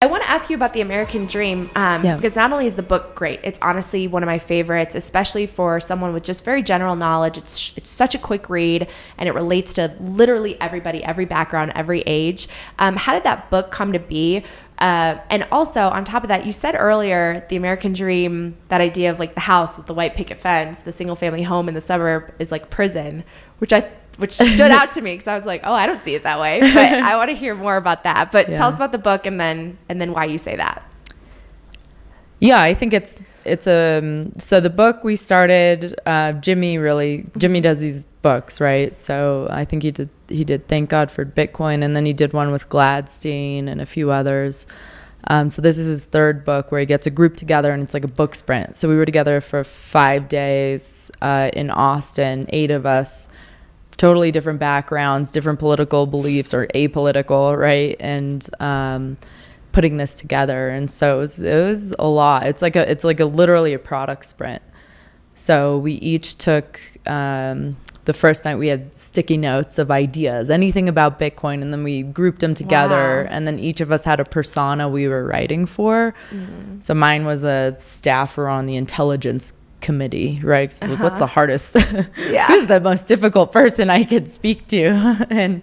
I want to ask you about the American Dream, because not only is the book great, it's honestly one of my favorites, especially for someone with just very general knowledge. It's such a quick read, and it relates to literally everybody, every background, every age. How did that book come to be? And also, on top of that, you said earlier, the American Dream, that idea of like the house with the white picket fence, the single family home in the suburb is like prison, which stood out to me because I was like, oh, I don't see it that way. But I want to hear more about that. But tell us about the book and then why you say that. Yeah, I think it's so the book we started, Jimmy does these books, right? So I think he did Thank God for Bitcoin, and then he did one with Gladstein and a few others. So this is his third book where he gets a group together and it's like a book sprint. So we were together for 5 days in Austin, 8 of us, totally different backgrounds, different political beliefs or apolitical, right? And putting this together. And so it was a lot. It's like a literally a product sprint. So we each took the first night we had sticky notes of ideas, anything about Bitcoin, and then we grouped them together. Wow. And then each of us had a persona we were writing for. Mm-hmm. So mine was a staffer on the intelligence committee, right? So like, what's the hardest? Who's the most difficult person I could speak to? And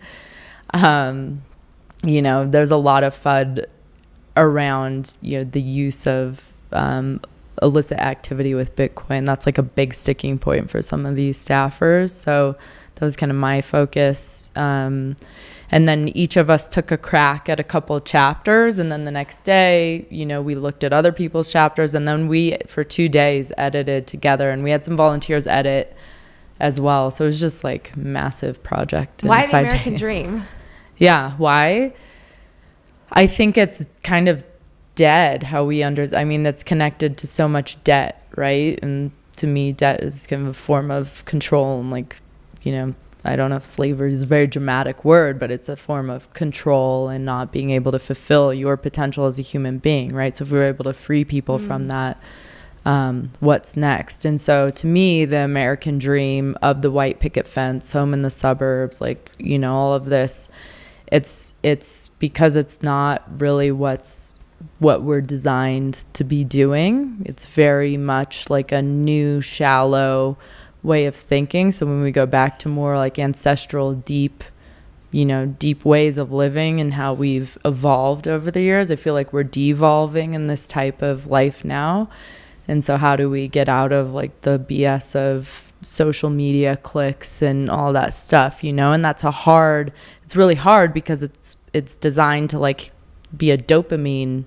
there's a lot of FUD around the use of illicit activity with Bitcoin. That's like a big sticking point for some of these staffers. So that was kind of my focus. And then each of us took a crack at a couple chapters. And then the next day, we looked at other people's chapters. And then we, for 2 days, edited together. And we had some volunteers edit as well. So it was just like massive project. Why the American Dream? Yeah. Why? I think it's kind of dead how that's connected to so much debt, right? And to me, debt is kind of a form of control and I don't know if slavery is a very dramatic word, but it's a form of control and not being able to fulfill your potential as a human being, right? So if we were able to free people from that, what's next? And so to me, the American dream of the white picket fence, home in the suburbs, all of this, it's because it's not really what we're designed to be doing. It's very much like a new, shallow way of thinking. So when we go back to more like ancestral, deep ways of living and how we've evolved over the years, I feel like we're devolving in this type of life now. And so how do we get out of like the BS of social media clicks and all that stuff, and that's it's really hard because it's designed to like be a dopamine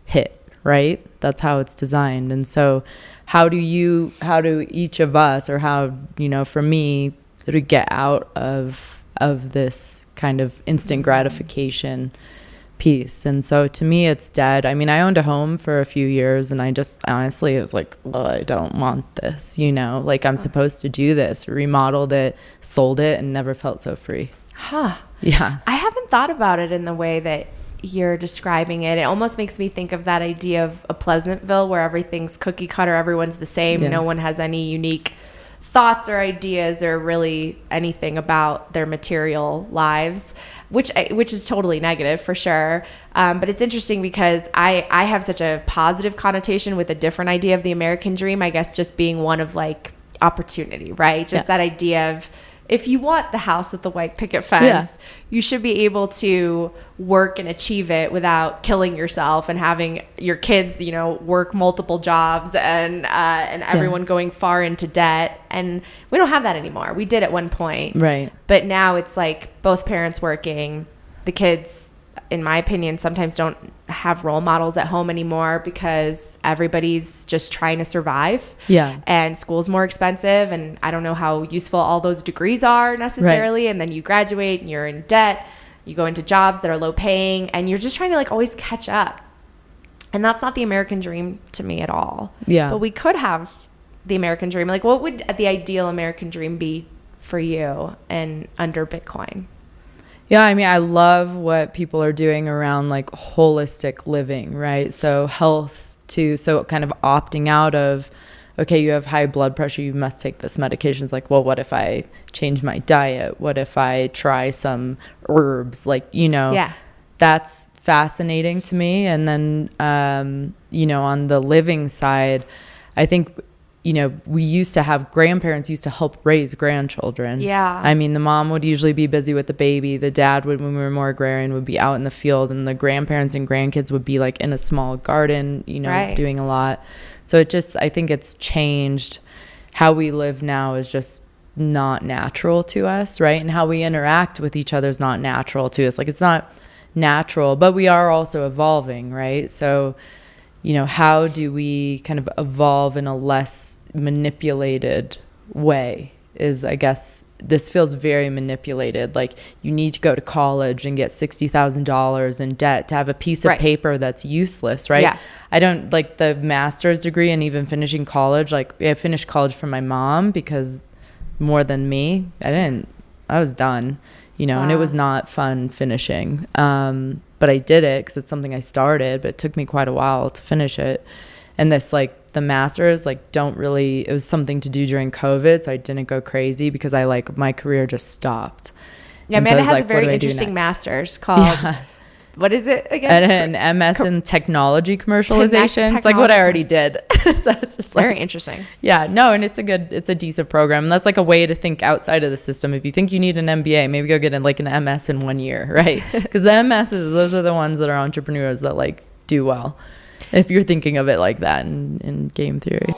hit, right? That's how it's designed. And so how do each of us, or how, for me, to get out of this kind of instant gratification piece? And so to me, it's dead. I owned a home for a few years, and I just honestly, it was like, well, I don't want this, I'm supposed to do this. Remodeled it, sold it, and never felt so free. Huh. Yeah. I haven't thought about it in the way that you're describing it. It almost makes me think of that idea of a Pleasantville where everything's cookie cutter, everyone's the same. Yeah. No one has any unique thoughts or ideas or really anything about their material lives, which is totally negative for sure. But it's interesting because I have such a positive connotation with a different idea of the American dream, I guess, just being one of like opportunity, right? Just that idea of, if you want the house with the white picket fence, you should be able to work and achieve it without killing yourself and having your kids, work multiple jobs and everyone going far into debt. And we don't have that anymore. We did at one point. Right. But now it's like both parents working. The kids, in my opinion, sometimes don't have role models at home anymore because everybody's just trying to survive. Yeah. And school's more expensive, and I don't know how useful all those degrees are necessarily. Right. And then you graduate and you're in debt. You go into jobs that are low paying, and you're just trying to like always catch up. And that's not the American dream to me at all. Yeah. But we could have the American dream. Like, what would the ideal American dream be for you and under Bitcoin? Yeah, I love what people are doing around like holistic living, right? So health too. So kind of opting out of, okay, you have high blood pressure, you must take this medication. It's like, well, what if I change my diet? What if I try some herbs? Like, Yeah. That's fascinating to me. And then, you know, on the living side, I think, you know, we used to have grandparents used to help raise grandchildren. Yeah. I mean, the mom would usually be busy with the baby. The dad would, when we were more agrarian, would be out in the field, and the grandparents and grandkids would be like in a small garden, you know, doing a lot. So it just, I think it's changed. How we live now is just not natural to us, right? And how we interact with each other is not natural to us. Like, it's not natural, but we are also evolving, right? So, you know, how do we kind of evolve in a less manipulated way is, I guess, this feels very manipulated. Like, you need to go to college and get $60,000 in debt to have a piece of paper that's useless, right? Yeah. I don't like the master's degree, and even finishing college. Like, I finished college for my mom because more than me, I was done, you know, and it was not fun finishing. But I did it because it's something I started, but it took me quite a while to finish it. And this, like, the masters, like, it was something to do during COVID, so I didn't go crazy because my career just stopped. Yeah, Amanda has a very interesting master's called, what is it again? An MS in technology commercialization. It's like what I already did. So it's just very interesting. Yeah, no, and it's a decent program. That's like a way to think outside of the system. If you think you need an MBA, maybe go get an MS in 1 year, right? Because the MSs, those are the ones that are entrepreneurs that like do well. If you're thinking of it like that in game theory.